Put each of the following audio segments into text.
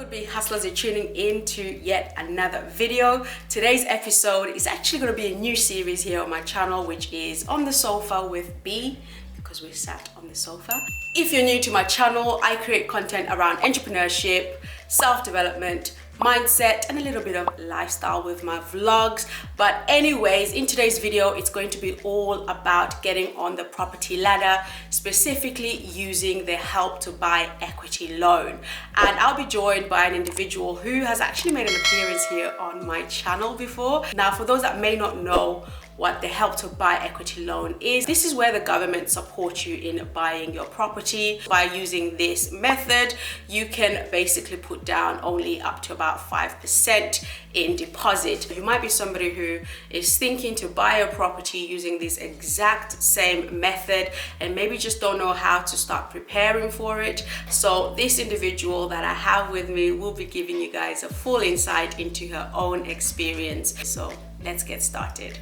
Would-be hustlers are tuning in to yet another video. Today's episode is actually going to be a new series here on my channel, which is On the Sofa with B, because we sat on the sofa. If you're new to my channel, I create content around entrepreneurship, self-development, mindset, and a little bit of lifestyle with my vlogs. But anyways, in today's video, it's going to be all about getting on the property ladder, specifically using the Help to Buy equity loan. And I'll be joined by an individual who has actually made an appearance here on my channel before. Now, for those that may not know what the Help to Buy equity loan is, this is where the government supports you in buying your property. By using this method, you can basically put down only up to about 5% in deposit. You might be somebody who is thinking to buy a property using this exact same method and maybe just don't know how to start preparing for it. So this individual that I have with me will be giving you guys a full insight into her own experience. So let's get started.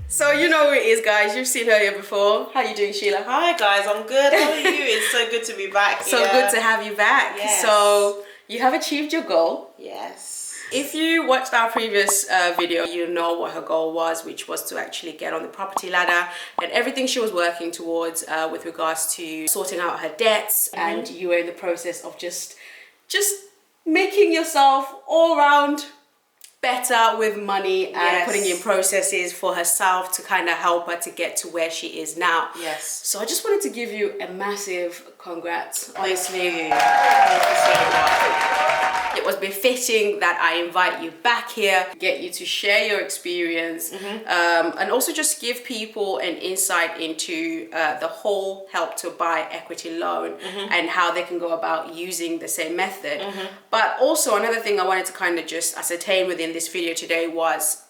So you know who it is, guys. You've seen her here before. How you doing, Sheila? Hi guys, I'm good. How are you? It's so good to be back here. So good to have you back. Yes. So you have achieved your goal. Yes. If you watched our previous video, you know what her goal was, which was to actually get on the property ladder and everything she was working towards with regards to sorting out her debts. And you were in the process of just making yourself all round better with money and putting in processes for herself to kind of help her to get to where she is now. Yes. So I just wanted to give you a massive congrats. Honestly, thank you so much. It was befitting that I invite you back here, get you to share your experience, and also just give people an insight into the whole Help to Buy equity loan and how they can go about using the same method. But also another thing I wanted to kind of just ascertain within this video today was,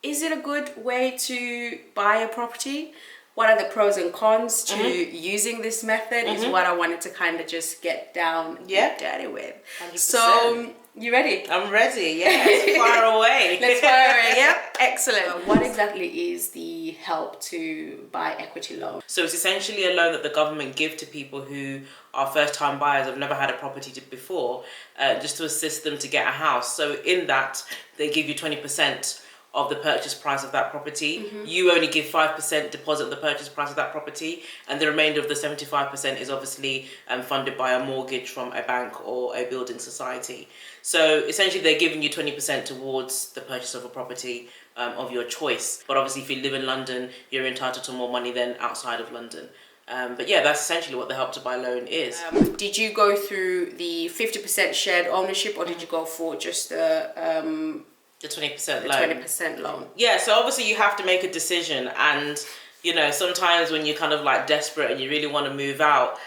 is it a good way to buy a property? What are the pros and cons to using this method is what I wanted to kind of just get down and dirty with. 100%. So, you ready? I'm ready, yes. Fire away. Let's fire away, yep. Excellent. What exactly is the Help to Buy equity loan? So it's essentially a loan that the government give to people who are first-time buyers, have never had a property before, just to assist them to get a house. So in that, they give you 20% of the purchase price of that property. You only give 5% deposit of the purchase price of that property, and the remainder of the 75% is obviously funded by a mortgage from a bank or a building society. So essentially they're giving you 20% towards the purchase of a property of your choice. But obviously if you live in London, you're entitled to more money than outside of London. But yeah, that's essentially what the Help to Buy loan is. Did you go through the 50% shared ownership, or did you go for just the 20% loan. 20% loan? Yeah, so obviously you have to make a decision, and you know, sometimes when you're kind of like desperate and you really want to move out,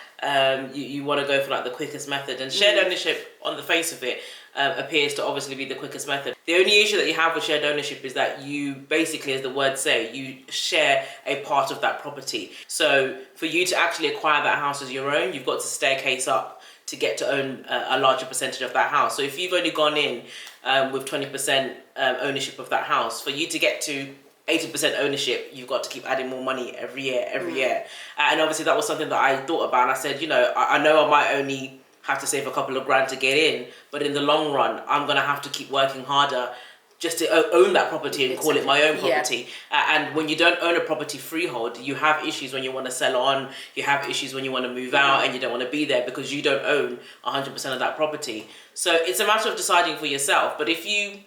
you want to go for like the quickest method, and shared ownership on the face of it appears to obviously be the quickest method. The only issue that you have with shared ownership is that you basically, as the words say, you share a part of that property. So for you to actually acquire that house as your own, you've got to staircase up to get to own a larger percentage of that house. So if you've only gone in with 20% ownership of that house, for you to get to 80% ownership, you've got to keep adding more money every year. And obviously that was something that I thought about, and I said, you know I might only have to save a couple of grand to get in, but in the long run, I'm gonna have to keep working harder just to own that property and call it my own property. And when you don't own a property freehold, you have issues when you want to sell on, you have issues when you want to move out and you don't want to be there because you don't own 100% of that property. So it's a matter of deciding for yourself. But if you,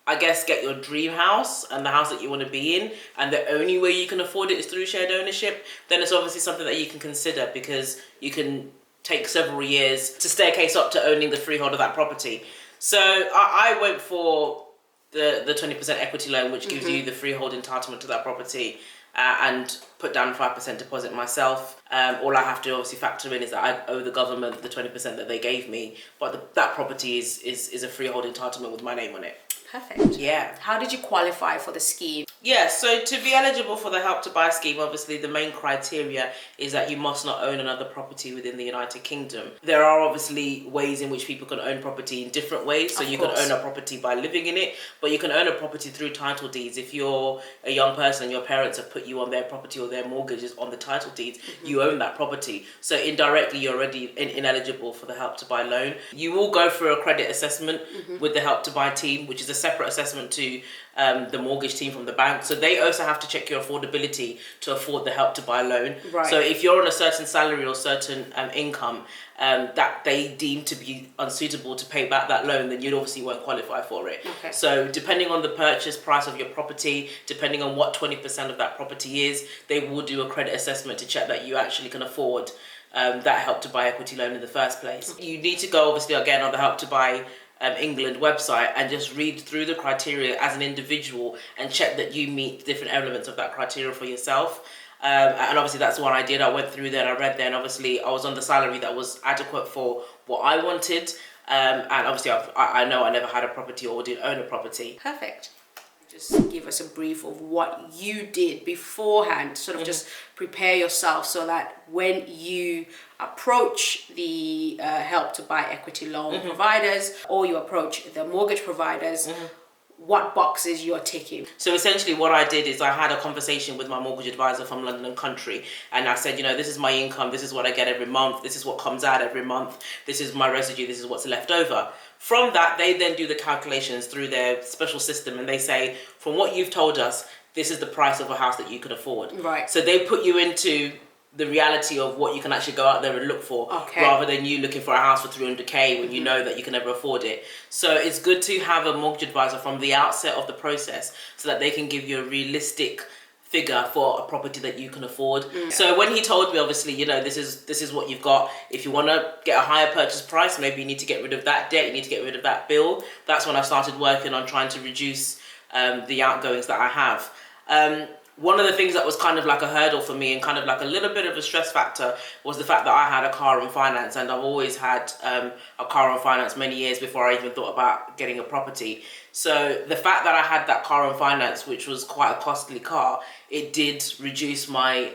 I guess, get your dream house and the house that you want to be in, and the only way you can afford it is through shared ownership, then it's obviously something that you can consider, because you can take several years to staircase up to owning the freehold of that property. So I went for the 20% equity loan, which gives you the freehold entitlement to that property, and put down 5% deposit myself. All I have to obviously factor in is that I owe the government the 20% that they gave me, but that property is a freehold entitlement with my name on it. Perfect. Yeah. How did you qualify for the scheme? Yeah, so to be eligible for the Help to Buy scheme, obviously the main criteria is that you must not own another property within the United Kingdom. There are obviously ways in which people can own property in different ways. So you can own a property by living in it, but you can own a property through title deeds. If you're a young person and your parents have put you on their property or their mortgages on the title deeds, you own that property. So indirectly, you're already ineligible for the Help to Buy loan. You will go through a credit assessment with the Help to Buy team, which is a separate assessment to the mortgage team from the bank. So they also have to check your affordability to afford the Help to Buy loan. Right. So if you're on a certain salary or certain income that they deem to be unsuitable to pay back that loan, then you obviously won't qualify for it. Okay. So depending on the purchase price of your property, depending on what 20% of that property is, they will do a credit assessment to check that you actually can afford that Help to Buy equity loan in the first place. You need to go obviously again on the Help to Buy England website and just read through the criteria as an individual and check that you meet different elements of that criteria for yourself. And obviously that's what I did. I went through there and I read there, and obviously I was on the salary that was adequate for what I wanted. And obviously I know I never had a property or did own a property. Perfect. Just give us a brief of what you did beforehand, sort of just prepare yourself so that when you approach the Help to Buy equity loan providers, or you approach the mortgage providers, what boxes you're ticking. So essentially what I did is I had a conversation with my mortgage advisor from London and Country, and I said, you know, this is my income, this is what I get every month, this is what comes out every month, this is my residue, this is what's left over. From that, they then do the calculations through their special system, and they say, from what you've told us, this is the price of a house that you can afford. Right. So they put you into the reality of what you can actually go out there and look for, rather than you looking for a house for 300k when you know that you can never afford it. So it's good to have a mortgage advisor from the outset of the process so that they can give you a realistic figure for a property that you can afford. So when he told me, obviously, you know, this is what you've got. If you want to get a higher purchase price, maybe you need to get rid of that debt, you need to get rid of that bill. That's when I started working on trying to reduce the outgoings that I have. One of the things that was kind of like a hurdle for me and kind of like a little bit of a stress factor was the fact that I had a car on finance, and I've always had a car on finance many years before I even thought about getting a property. So the fact that I had that car on finance, which was quite a costly car, it did reduce my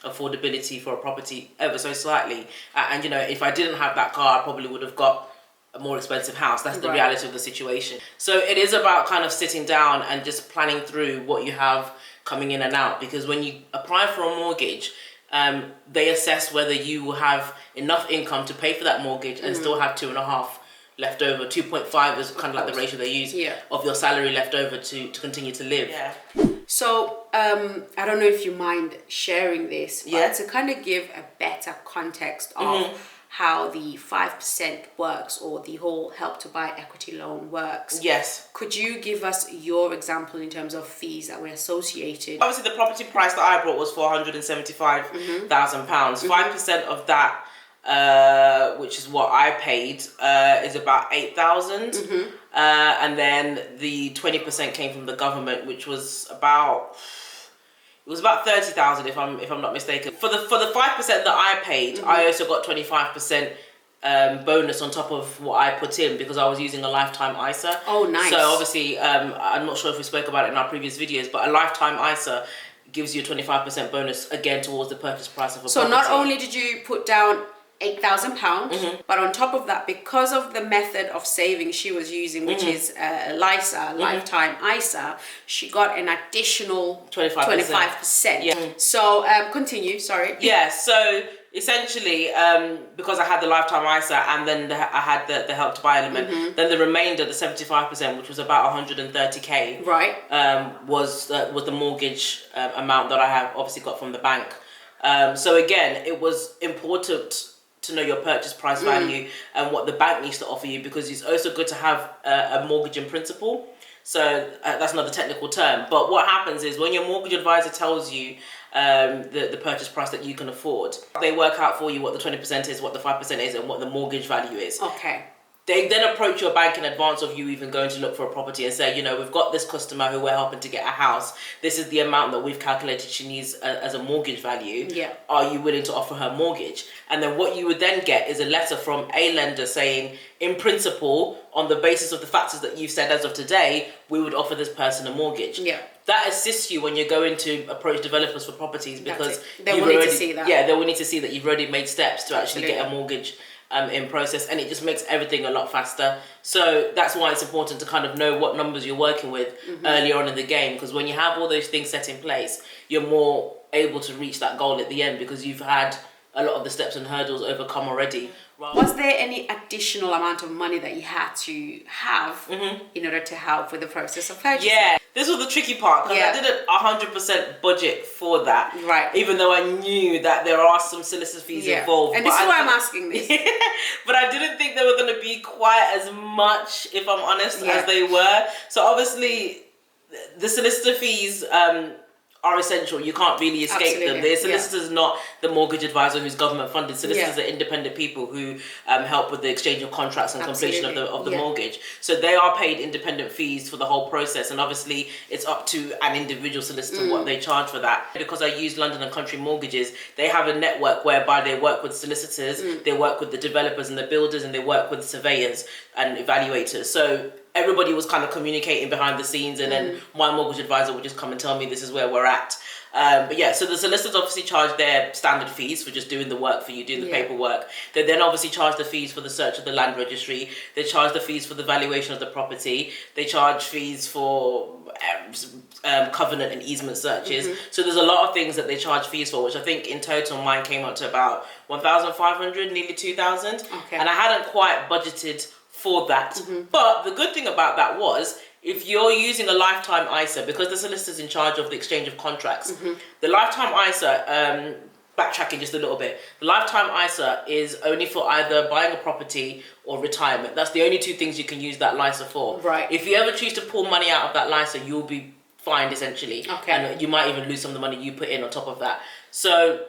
affordability for a property ever so slightly. And you know, if I didn't have that car, I probably would have got a more expensive house. That's the reality of the situation. So it is about kind of sitting down and just planning through what you have coming in and out, because when you apply for a mortgage, they assess whether you will have enough income to pay for that mortgage and still have 2.5 left over. 2.5 is kind of like the ratio they use of your salary left over to continue to live. So I don't know if you mind sharing this, but to kind of give a better context of how the 5% works, or the whole Help to Buy equity loan works. Yes. Could you give us your example in terms of fees that were associated? Obviously, the property price that I bought was £475,000. 5% of that, which is what I paid, is about 8,000. And then the 20% came from the government, which was about... It was about 30,000 if I'm not mistaken. For the 5% that I paid, I also got 25% bonus on top of what I put in, because I was using a lifetime ISA. Oh, nice. So obviously, I'm not sure if we spoke about it in our previous videos, but a lifetime ISA gives you a 25% bonus again towards the purchase price of a property. So not only did you put down £8,000, but on top of that, because of the method of saving she was using, which is LISA, lifetime ISA, she got an additional 25%. Yeah. So continue, sorry. Yeah, so essentially, because I had the lifetime ISA and then I had the Help to Buy element, then the remainder, the 75%, which was about 130k, was the mortgage amount that I have obviously got from the bank. So again, it was important to know your purchase price value and what the bank needs to offer you, because it's also good to have a mortgage in principle. So that's another technical term. But what happens is when your mortgage advisor tells you the purchase price that you can afford, they work out for you what the 20% is, what the 5% is, and what the mortgage value is. Okay. They then approach your bank in advance of you even going to look for a property and say, you know, we've got this customer who we're helping to get a house. This is the amount that we've calculated she needs as a mortgage value. Yeah. Are you willing to offer her mortgage? And then what you would then get is a letter from a lender saying, in principle, on the basis of the factors that you've said as of today, we would offer this person a mortgage. Yeah. that assists you when you're going to approach developers for properties, because they will need to see that. Yeah, they will need to see that you've already made steps to actually Absolutely. get a mortgage in process, and it just makes everything a lot faster. So that's why it's important to kind of know what numbers you're working with earlier on in the game, because when you have all those things set in place, you're more able to reach that goal at the end, because you've had a lot of the steps and hurdles overcome already. Was there any additional amount of money that you had to have in order to help with the process of purchasing? Yeah, this was the tricky part, because Yeah. I didn't 100% budget for that. Right. Even though I knew that there are some solicitor fees involved. And this is why I'm asking this. But I didn't think they were going to be quite as much, if I'm honest, as they were. So obviously, the solicitor fees are essential. You can't really escape them. The solicitor's not the mortgage advisor who's government funded. Solicitors are independent people who help with the exchange of contracts and completion of the mortgage. So they are paid independent fees for the whole process, and obviously it's up to an individual solicitor what they charge for that. Because I use London and Country Mortgages, they have a network whereby they work with solicitors, they work with the developers and the builders, and they work with surveyors and evaluators. So everybody was kind of communicating behind the scenes, and then my mortgage advisor would just come and tell me this is where we're at. But yeah, so the solicitors obviously charge their standard fees for just doing the work for you, doing the paperwork. They then obviously charge the fees for the search of the land registry. They charge the fees for the valuation of the property. They charge fees for covenant and easement searches. So there's a lot of things that they charge fees for, which I think in total mine came up to about 1,500, nearly 2,000. Okay. And I hadn't quite budgeted for that. But the good thing about that was, if you're using a lifetime ISA, because the solicitor's in charge of the exchange of contracts, the lifetime ISA, backtracking just a little bit, the lifetime ISA is only for either buying a property or retirement. That's the only two things you can use that LISA for. Right. If you ever choose to pull money out of that LISA, you'll be fined essentially. Okay. And you might even lose some of the money you put in on top of that. So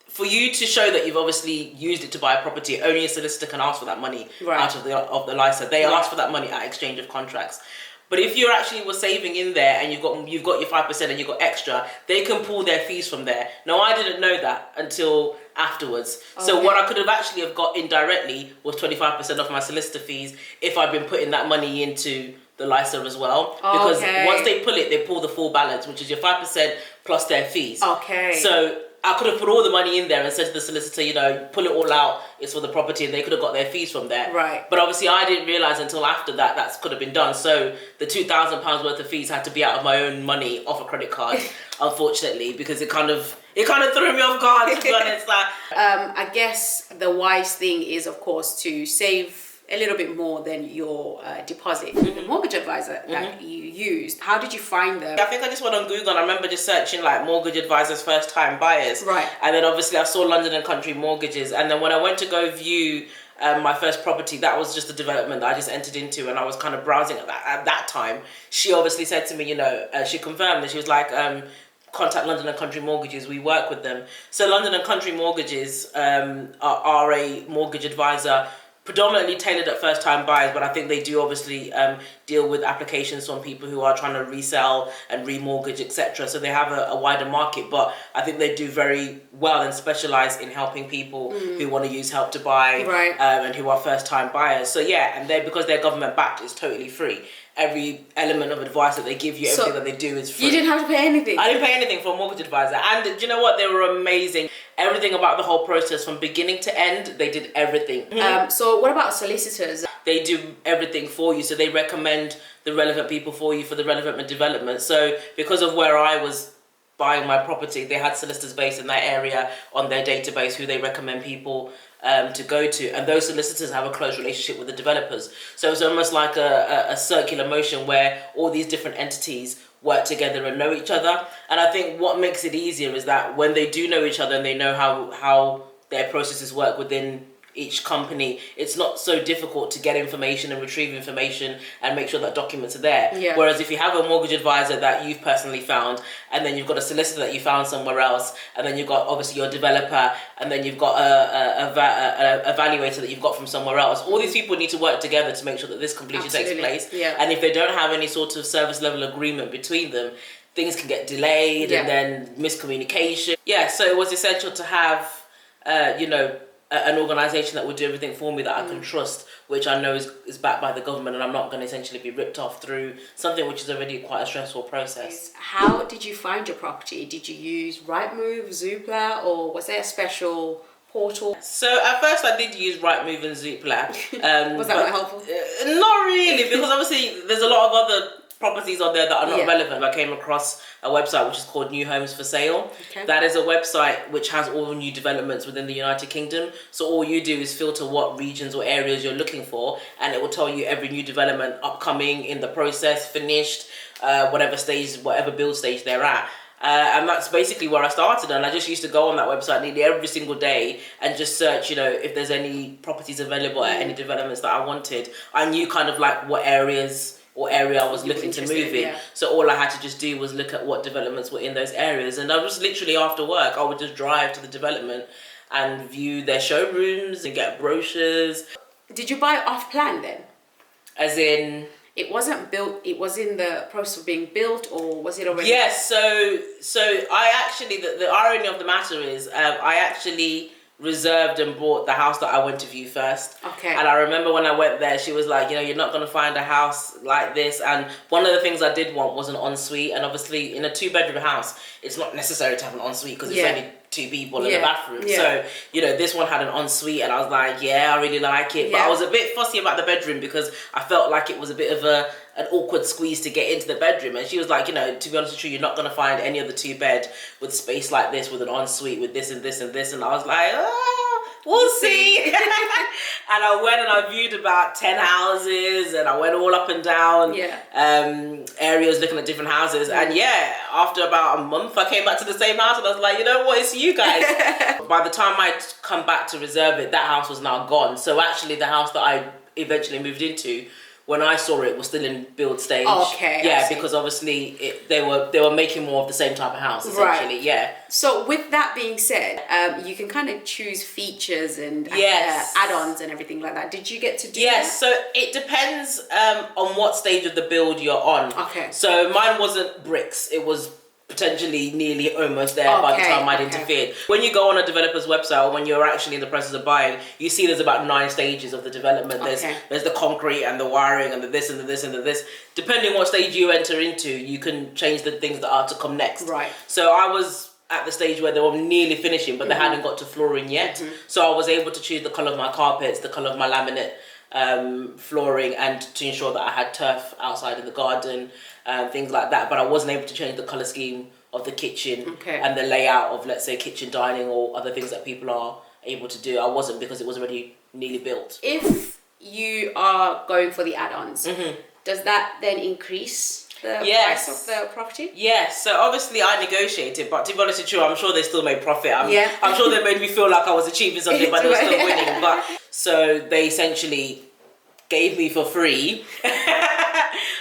for you to show that you've obviously used it to buy a property, only a solicitor can ask for that money out of the LISA. They ask for that money at exchange of contracts. But if you actually were saving in there and you've got your 5% and you've got extra, they can pull their fees from there. Now, I didn't know that until afterwards. So what I could have actually have got indirectly was 25% off my solicitor fees if I'd been putting that money into the LISA as well. Because once they pull it, they pull the full balance, which is your 5% plus their fees. Okay. So I could have put all the money in there and said to the solicitor, you know, pull it all out, it's for the property, and they could have got their fees from there. Right. But obviously I didn't realise until after that could have been done. So the £2,000 worth of fees had to be out of my own money off a credit card, unfortunately, because it kind of threw me off guard, to be honest. I guess the wise thing is, of course, to save a little bit more than your deposit. The mortgage advisor that you used, how did you find them? I think I just went on Google and I remember just searching like mortgage advisors first time buyers. Right. And then obviously I saw London and Country Mortgages, and then when I went to go view my first property, that was just a development that I just entered into, and I was kind of browsing at that time. She obviously said to me, you know, she confirmed that she was like, contact London and Country Mortgages, we work with them. So London and Country Mortgages are a mortgage advisor predominantly tailored at first-time buyers, but I think they do obviously deal with applications from people who are trying to resell and remortgage, etc. So they have a wider market, but I think they do very well and specialise in helping people who want to use Help to Buy and who are first-time buyers. So yeah, and because they're government-backed, it's totally free. Every element of advice that they give you, everything that they do is free. You didn't have to pay anything? I didn't pay anything for a mortgage advisor. And do you know what? They were amazing. Everything about the whole process from beginning to end, they did everything. So what about solicitors? They do everything for you. So they recommend the relevant people for you for the relevant development. So because of where I was buying my property, they had solicitors based in that area on their database who they recommend people to go to, and those solicitors have a close relationship with the developers. So it's almost like a circular motion where all these different entities work together and know each other. And I think what makes it easier is that when they do know each other and they know how their processes work within each company, it's not so difficult to get information and retrieve information and make sure that documents are there. Whereas if you have a mortgage advisor that you've personally found, and then you've got a solicitor that you found somewhere else, and then you've got obviously your developer, and then you've got a evaluator that you've got from somewhere else, all these people need to work together to make sure that this completion takes place. And if they don't have any sort of service level agreement between them, things can get delayed and then miscommunication. So it was essential to have an organisation that would do everything for me that I can trust, which I know is backed by the government, and I'm not going to essentially be ripped off through something which is already quite a stressful process. How did you find your property? Did you use Rightmove, Zoopla, or was there a special portal? So at first I did use Rightmove and Zoopla. Was that not helpful? Not really, because obviously there's a lot of other properties on there that are not relevant. I came across a website which is called New Homes for Sale. Okay. That is a website which has all new developments within the United Kingdom. So all you do is filter what regions or areas you're looking for, and it will tell you every new development upcoming, in the process, finished, whatever stage, whatever build stage they're at. And that's basically where I started, and I just used to go on that website nearly every single day and just search, you know, if there's any properties available at any developments that I wanted. I knew kind of like what areas or area I was looking to move in. So all I had to just do was look at what developments were in those areas, and I was literally after work, I would just drive to the development and view their showrooms and get brochures. Did you buy off plan then? As in... It wasn't built, it was in the process of being built, or was it already? Yes, so I actually, the irony of the matter is, I actually reserved and bought the house that I went to view first. Okay. And I remember when I went there, she was like, you know, you're not going to find a house like this. And one of the things I did want was an ensuite. And obviously in a 2-bedroom house, it's not necessary to have an ensuite because it's only 2 people in the bathroom. So, you know, this one had an ensuite, and I was like, yeah, I really like it. But I was a bit fussy about the bedroom because I felt like it was a bit of an awkward squeeze to get into the bedroom. And she was like, you know, to be honest with you, you're not going to find any other 2-bed with space like this, with an ensuite, with this and this and this. And I was like, we'll see. And I went and I viewed about 10 houses, and I went all up and down areas looking at different houses. And after about a month, I came back to the same house, and I was like, you know what, it's you guys. By the time I'd come back to reserve it, that house was now gone. So actually the house that I eventually moved into, when I saw it, was still in build stage. Okay. Yeah, because obviously they were making more of the same type of house, essentially. Right. Yeah. So with that being said, you can kind of choose features and add-ons and everything like that. Did you get to do that? Yes, so it depends on what stage of the build you're on. Okay. So mine wasn't bricks, it was potentially nearly almost there by the time I'd interfered. When you go on a developer's website, or when you're actually in the process of buying, you see there's about 9 stages of the development. There's the concrete and the wiring and the this and the this and the this. Depending what stage you enter into, you can change the things that are to come next. Right. So I was at the stage where they were nearly finishing, but they hadn't got to flooring yet. So I was able to choose the colour of my carpets, the colour of my laminate flooring, and to ensure that I had turf outside in the garden, things like that. But I wasn't able to change the colour scheme of the kitchen and the layout of, let's say, kitchen dining or other things that people are able to do. I wasn't, because it was already nearly built. If you are going for the add-ons, does that then increase the price of the property? Yes, so obviously I negotiated, but to be honest with you, I'm sure they still made profit. I'm sure they made me feel like I was achieving something, but they were still winning. But so they essentially gave me for free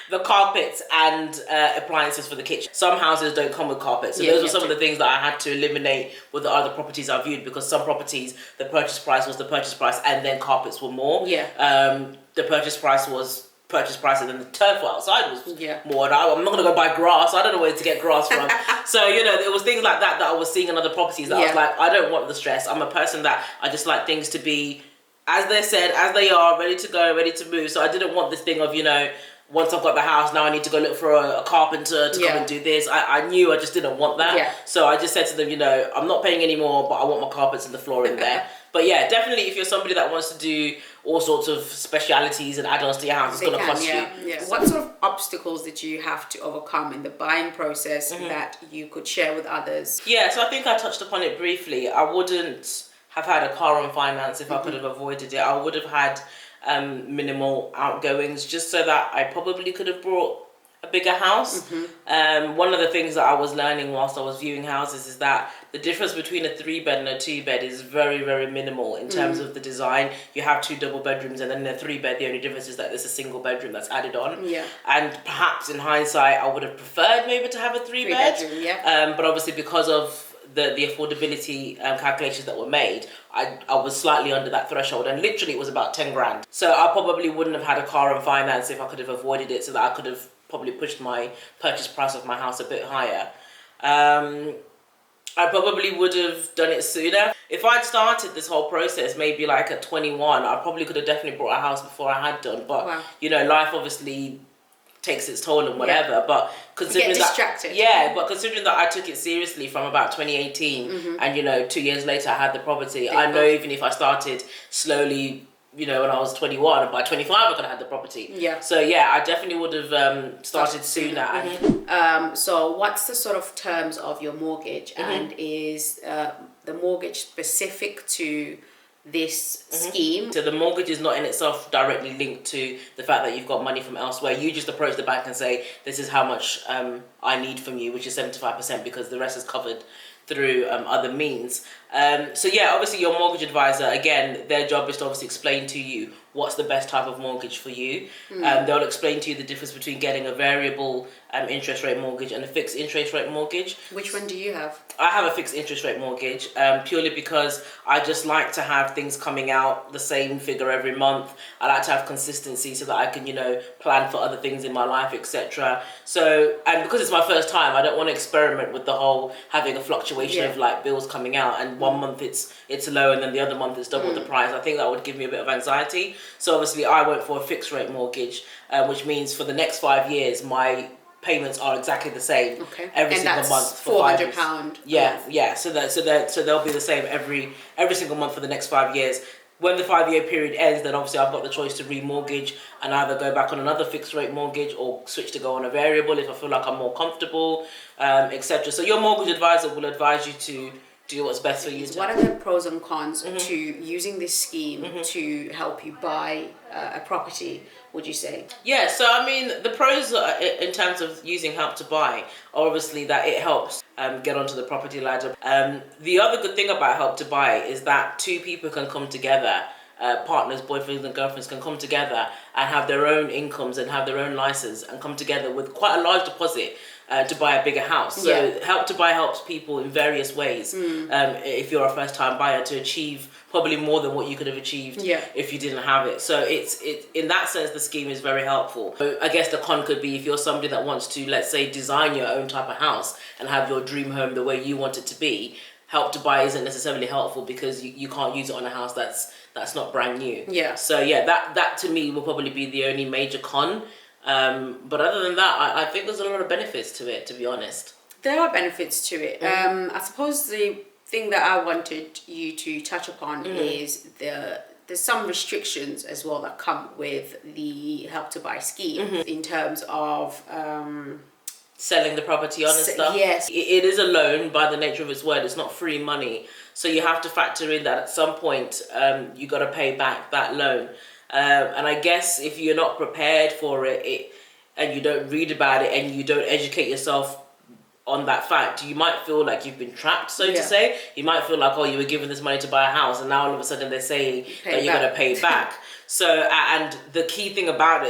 the carpets and appliances for the kitchen. Some houses don't come with carpets, so those were some of the things that I had to eliminate with the other properties I viewed, because some properties, the purchase price was the purchase price and then carpets were more. The purchase price was purchase price, and then the turf outside was more. And I'm not going to go buy grass. I don't know where to get grass from. So, you know, there was things like that I was seeing in other properties that I was like, I don't want the stress. I'm a person that I just like things to be as they said, as they are, ready to go, ready to move. So I didn't want this thing of, you know, once I've got the house, now I need to go look for a carpenter to come and do this. I knew I just didn't want that. So I just said to them, you know, I'm not paying any more, but I want my carpets and the floor in there. But yeah, definitely if you're somebody that wants to do all sorts of specialities and add-ons to your house, it's going to cost you. What sort of obstacles did you have to overcome in the buying process that you could share with others? Yeah, so I think I touched upon it briefly. I wouldn't have had a car on finance if I could have avoided it. I would have had minimal outgoings, just so that I probably could have bought a bigger house. One of the things that I was learning whilst I was viewing houses is that the difference between a 3-bed and a 2-bed is very, very minimal in terms of the design. You have 2 double bedrooms, and then in a 3-bed, the only difference is that there's a single bedroom that's added on. And perhaps in hindsight, I would have preferred maybe to have a 3-bed. But obviously because of the affordability calculations that were made, I was slightly under that threshold, and literally it was about 10 grand. So I probably wouldn't have had a car on finance if I could have avoided it, so that I could have probably pushed my purchase price of my house a bit higher. I probably would have done it sooner. if I'd started this whole process maybe like at 21, I probably could have definitely bought a house before I had done. But Wow. you know, life obviously takes its toll and whatever. But considering distracted. but considering that I took it seriously from about 2018, and you know, 2 years later I had the property. I know even if I started slowly, you know, when I was 21, and by 25 I could have had the property. Yeah. So yeah, I definitely would have started sooner. So what's the sort of terms of your mortgage, and is the mortgage specific to this scheme? So the mortgage is not in itself directly linked to the fact that you've got money from elsewhere. You just approach the bank and say, this is how much I need from you, which is 75%, because the rest is covered through other means. So yeah, obviously your mortgage advisor, again, their job is to obviously explain to you what's the best type of mortgage for you. They'll explain to you the difference between getting a variable interest rate mortgage and a fixed interest rate mortgage. Which one do you have? I have a fixed interest rate mortgage, purely because I just like to have things coming out the same figure every month. I like to have consistency so that I can, you know, plan for other things in my life, etc. So, and because it's my first time, I don't want to experiment with the whole having a fluctuation of like bills coming out, and one month it's low and then the other month it's double the price. I think that would give me a bit of anxiety. So obviously I went for a fixed rate mortgage, which means for the next 5 years my payments are exactly the same every single month for £400. Yeah. So they'll be the same every single month for the next 5 years. When the 5-year period ends, then obviously I've got the choice to remortgage and either go back on another fixed rate mortgage or switch to go on a variable if I feel like I'm more comfortable, etc. So your mortgage advisor will advise you to do what's best for you. What are the pros and cons to using this scheme to help you buy a property, would you say? Yeah, so I mean, the pros in terms of using Help to Buy are obviously that it helps get onto the property ladder. The other good thing about Help to Buy is that two people can come together, partners, boyfriends and girlfriends can come together and have their own incomes and have their own license and come together with quite a large deposit to buy a bigger house. So Help to Buy helps people in various ways. If you're a first time buyer, to achieve probably more than what you could have achieved if you didn't have it. So it's in that sense the scheme is very helpful. So I guess the con could be if you're somebody that wants to, let's say, design your own type of house and have your dream home the way you want it to be. Help to Buy isn't necessarily helpful because you can't use it on a house that's not brand new. So yeah, that to me will probably be the only major con. But other than that, I think there's a lot of benefits to it, to be honest. There are benefits to it. I suppose the thing that I wanted you to touch upon is there's some restrictions as well that come with the Help to Buy scheme in terms of selling the property on and stuff. Yes. It is a loan by the nature of its word. It's not free money. So you have to factor in that at some point you got to pay back that loan. And I guess if you're not prepared for it and you don't read about it and you don't educate yourself on that fact, you might feel like you've been trapped, so to say. You might feel like, oh, you were given this money to buy a house and now all of a sudden they're saying that you're going to pay it back. So, and the key thing about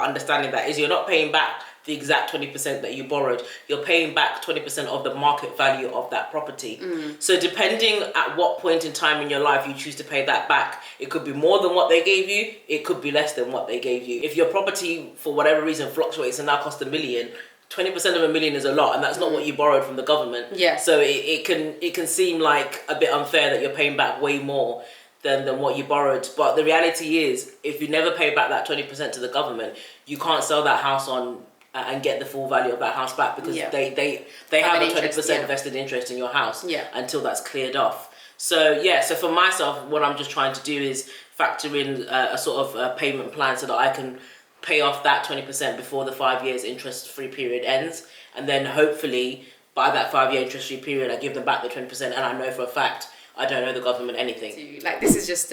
understanding that is you're not paying back the exact 20% that you borrowed. You're paying back 20% of the market value of that property. So depending at what point in time in your life you choose to pay that back, it could be more than what they gave you, it could be less than what they gave you. If your property, for whatever reason, fluctuates and now costs $1 million, 20% of $1 million is a lot, and that's not what you borrowed from the government. So it can seem like a bit unfair that you're paying back way more than what you borrowed. But the reality is, if you never pay back that 20% to the government, you can't sell that house on and get the full value of that house back, because they have a 20% vested interest in your house until that's cleared off. So so for myself, what I'm just trying to do is factor in a sort of payment plan so that I can pay off that 20% before the 5 years interest-free period ends, and then hopefully by that 5-year interest-free period I give them back the 20%, and I know for a fact I don't owe the government anything. Like, this is just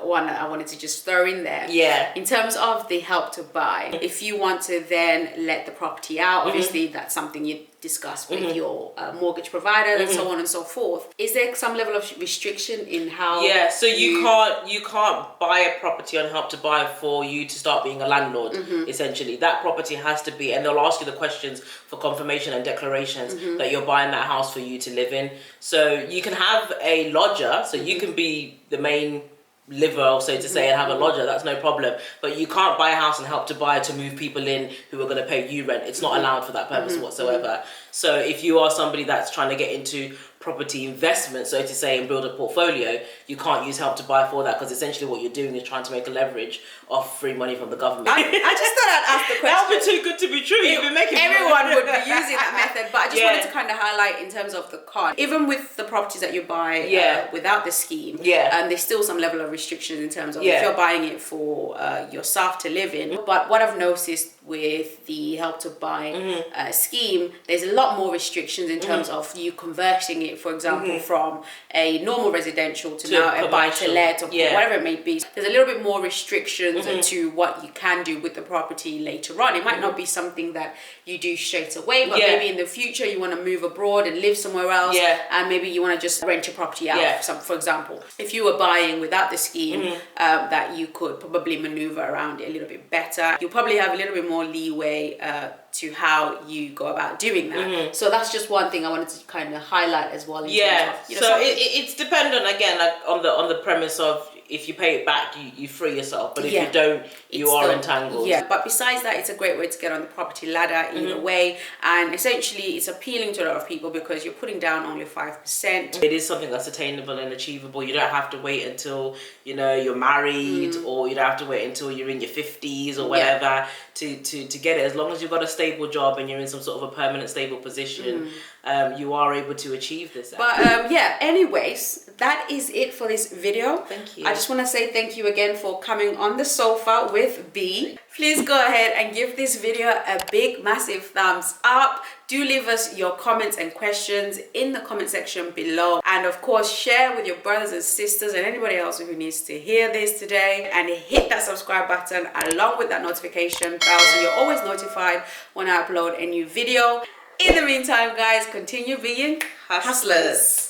one that I wanted to just throw in there. In terms of the Help to Buy, if you want to then let the property out, obviously that's something you discuss with your mortgage provider and so on and so forth. Is there some level of restriction in how? So you can't buy a property on Help to Buy for you to start being a landlord. Essentially, that property has to be, and they'll ask you the questions for confirmation and declarations that you're buying that house for you to live in. So you can have a lodger, so you can be the main liver, so to say, and have a lodger, that's no problem. But you can't buy a house and Help to Buy to move people in who are going to pay you rent. It's not allowed for that purpose whatsoever. So if you are somebody that's trying to get into property investment, so to say, and build a portfolio, you can't use Help to Buy for that, because essentially what you're doing is trying to make a leverage off free money from the government. I just thought I'd ask the question. That would be too good to be true. You've been making everyone would be using that method, but I just wanted to kind of highlight in terms of the con. Even with the properties that you buy without the scheme, there's still some level of restrictions in terms of if you're buying it for yourself to live in. But what I've noticed with the Help to Buy scheme, there's a lot more restrictions in terms of you converting it, for example, from a normal residential to now a buy-to-let or whatever it may be. There's a little bit more restrictions to what you can do with the property later on. It might not be something that you do straight away, but maybe in the future you want to move abroad and live somewhere else, and maybe you want to just rent your property out. For example, if you were buying without the scheme, that you could probably maneuver around it a little bit better. You'll probably have a little bit more leeway to how you go about doing that. So that's just one thing I wanted to kind of highlight as well. In terms of, so it's dependent again, like on the premise of, if you pay it back, you free yourself, but if you don't, you are entangled. But besides that, it's a great way to get on the property ladder either way, and essentially it's appealing to a lot of people because you're putting down only 5%. It is something that's attainable and achievable. You don't have to wait until you're married, or you don't have to wait until you're in your 50s or whatever to get it. As long as you've got a stable job and you're in some sort of a permanent stable position, you are able to achieve this. But anyways, that is it for this video. Thank you. I just want to say thank you again for coming on the sofa with B. Please go ahead and give this video a big massive thumbs up. Do leave us your comments and questions in the comment section below, and of course share with your brothers and sisters and anybody else who needs to hear this today, and hit that subscribe button along with that notification bell so you're always notified when I upload a new video. In the meantime, guys, continue being hustlers.